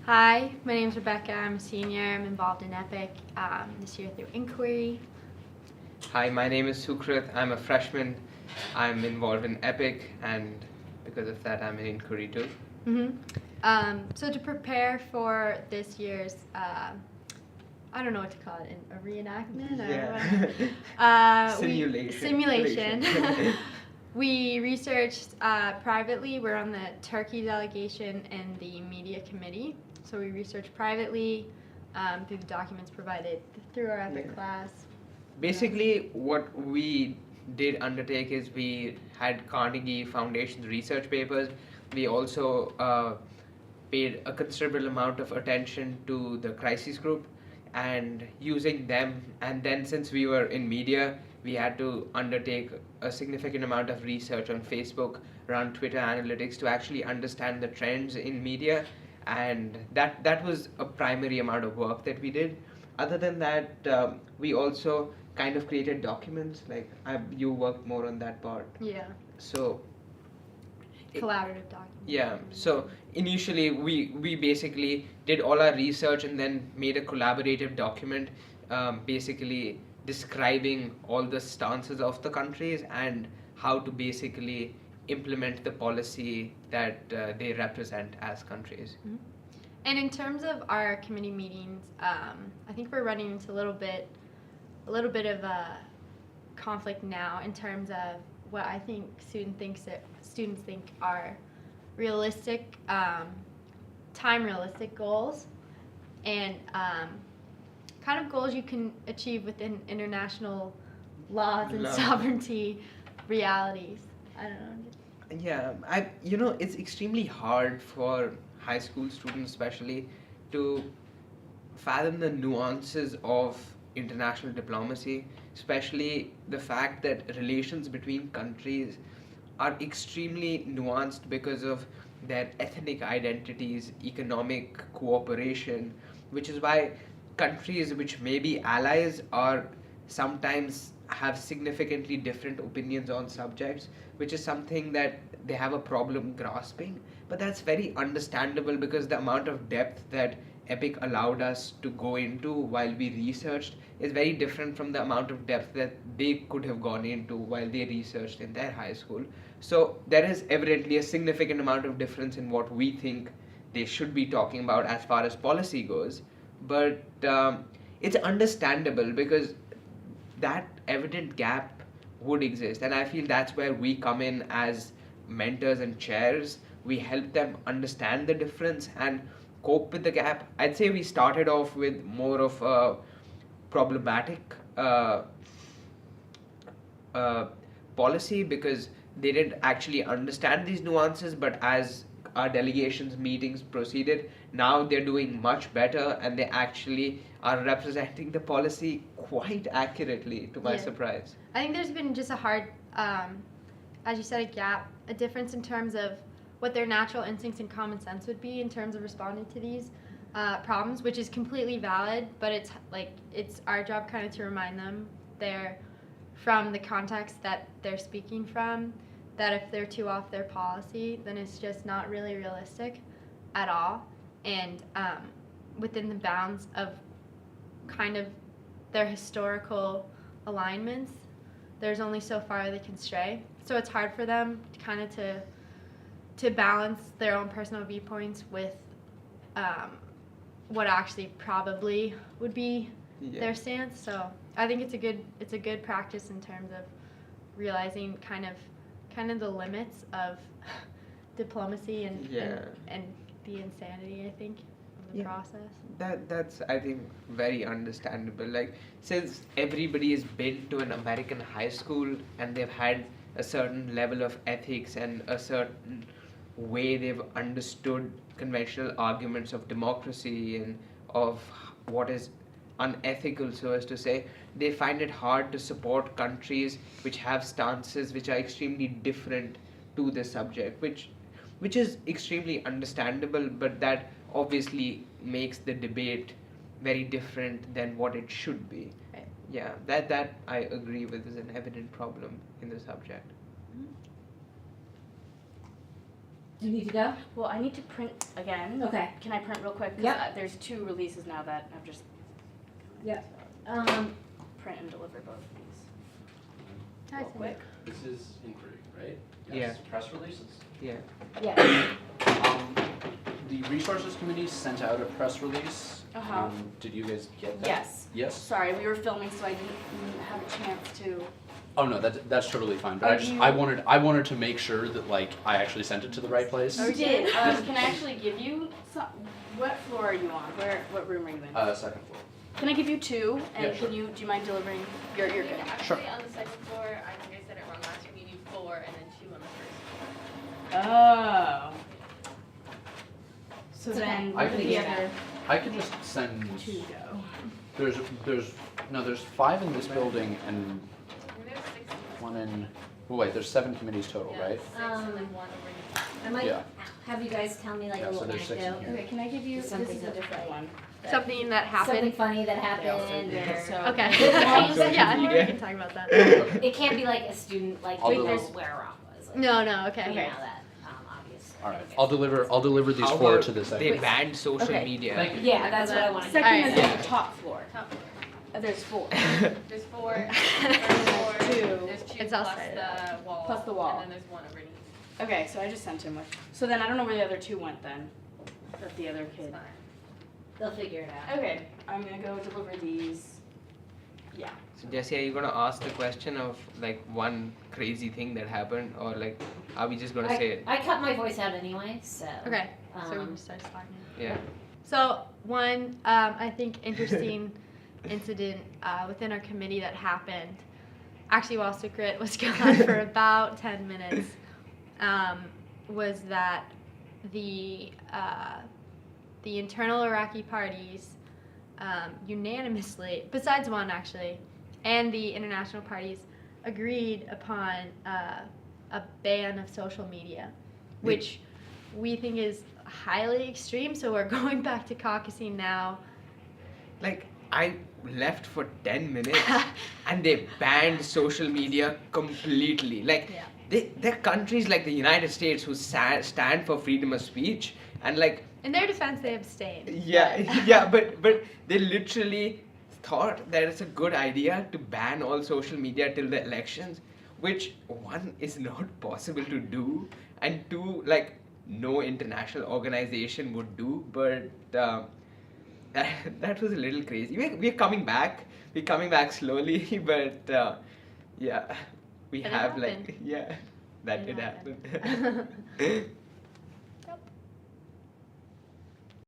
Hi, my name is Rebecca. I'm a senior. I'm involved in EPIIC this year through inquiry. Hi, my name is Sookrit. I'm a freshman. I'm involved in EPIIC, and because of that, I'm in inquiry too. So to prepare for this year's, I don't know what to call it, a reenactment? Simulation. We researched privately. We're on the Turkey delegation and the media committee. So we researched privately through the documents provided through our EPIIC class. Basically, what we did undertake is we had Carnegie Foundation's research papers. We also paid a considerable amount of attention to the crisis group and using them. And then, since we were in media, we had to undertake a significant amount of research on Facebook, around Twitter analytics, to actually understand the trends in media. And that was a primary amount of work that we did. Other than that, we also kind of created documents. You worked more on that part. Yeah. So collaborative document. Yeah, so initially we basically did all our research and then made a collaborative document, basically describing all the stances of the countries and how to basically implement the policy that they represent as countries. Mm-hmm. And in terms of our committee meetings, I think we're running into a little bit of a conflict now in terms of what I think students think are realistic, time realistic goals, and kind of goals you can achieve within international laws and sovereignty realities. I don't know. Yeah, it's extremely hard for high school students, especially, to fathom the nuances of international diplomacy, especially the fact that relations between countries are extremely nuanced because of their ethnic identities, economic cooperation, which is why countries which may be allies are sometimes have significantly different opinions on subjects, which is something that they have a problem grasping. But that's very understandable because the amount of depth that EPIIC allowed us to go into while we researched is very different from the amount of depth that they could have gone into while they researched in their high school. So there is evidently a significant amount of difference in what we think they should be talking about as far as policy goes. But it's understandable because that evident gap would exist, and I feel that's where we come in as mentors and chairs. We help them understand the difference and cope with the gap. I'd say we started off with more of a problematic uh, policy because they didn't actually understand these nuances, but as our delegations meetings proceeded, now they're doing much better and they actually are representing the policy quite accurately, to my surprise. I think there's been just a hard, as you said, a gap, a difference in terms of what their natural instincts and common sense would be in terms of responding to these problems, which is completely valid, but it's our job kind of to remind them they're from the context that they're speaking from, that if they're too off their policy, then it's just not really realistic at all, and within the bounds of kind of their historical alignments, there's only so far they can stray. So it's hard for them to kind of to balance their own personal viewpoints with what actually probably would be their stance. So I think it's a good practice in terms of realizing kind of the limits of diplomacy and the insanity, I think, of the process. That's I think very understandable. Like, since everybody has been to an American high school and they've had a certain level of ethics and a certain way they've understood conventional arguments of democracy and of what is unethical, so as to say, they find it hard to support countries which have stances which are extremely different to the subject, which is extremely understandable, but that obviously makes the debate very different than what it should be. Right. Yeah, that I agree with is an evident problem in the subject. Do you need to go? Well, I need to print again. Okay. Can I print real quick? 'Cause, Yep. there's 2 releases now that I've just Yep. print and deliver both of these. Nice. Real quick. This is inquiry, right? Yeah. Press releases. Yeah. Yeah. The resources committee sent out a press release. Uh-huh. Did you guys get that? Yes. Yes? Sorry, we were filming, so I didn't have a chance to. Oh no, that's totally fine. But Oh, I wanted to make sure that like I actually sent it to the right place. Oh, you did. Can I actually give you some? What floor are you on? What room are you in? Second floor. Can I give you 2? And Yeah, sure. do you mind delivering? You're good. Sure. Actually, on the second floor, I think I said it wrong last time, you need 4 and then 2 on the first Oh. So It's okay. then, I where can did the just- other I can just send. 2 go? There's 5 in this building and floor. And there's 6 in 1 in. Oh wait, there's 7 committees total, yeah, right? 6 and then 1 over I might Yeah. have you guys tell me like Yeah, a so little there's 6 in anecdote. here. Okay, can I give you? This Something is a that's different like- one. Something that Something happened. funny that They also happened. do. Or, So Okay. Social Yeah, media. we can talk about that. it can't be like a student like I'll wait, do there's it. where Rock was. Like, No, no, okay. You Okay. know that, obviously. All right. Okay. I'll deliver these How 4 about to the they second. banned social Okay. media. Thank you. Yeah, that's what I wanted. Second Alright. is on the top floor. top floor. There's 4. There's 4, first floor, 2. there's 2 It's plus outside of the wall. Plus the wall. And then there's 1 underneath. Okay, so I just sent him with. So then I don't know where the other 2 went then. That the other It's kid. fine. They'll figure it out. Okay, I'm gonna go deliver these. Yeah. So Jesse, are you gonna ask the question of like one crazy thing that happened, or like are we just gonna say it? I cut my voice out anyway, so. Okay, so we Um, can start sliding. Yeah. So one, I think, interesting incident within our committee that happened, actually while Sookrit was gone for about 10 minutes, was that the internal Iraqi parties unanimously, besides one actually, and the international parties agreed upon a ban of social media, which we think is highly extreme. So we're going back to caucusing now. Like I left for 10 minutes and they banned social media completely. Like Yeah. there are countries like the United States who stand for freedom of speech, and like In their defense, they abstained. yeah, but they literally thought that it's a good idea to ban all social media till the elections, which one is not possible to do, and two, like no international organization would do. But that was a little crazy. We're coming back. We're coming back slowly, but yeah, we But it have happened. like yeah, that It did happened. happen.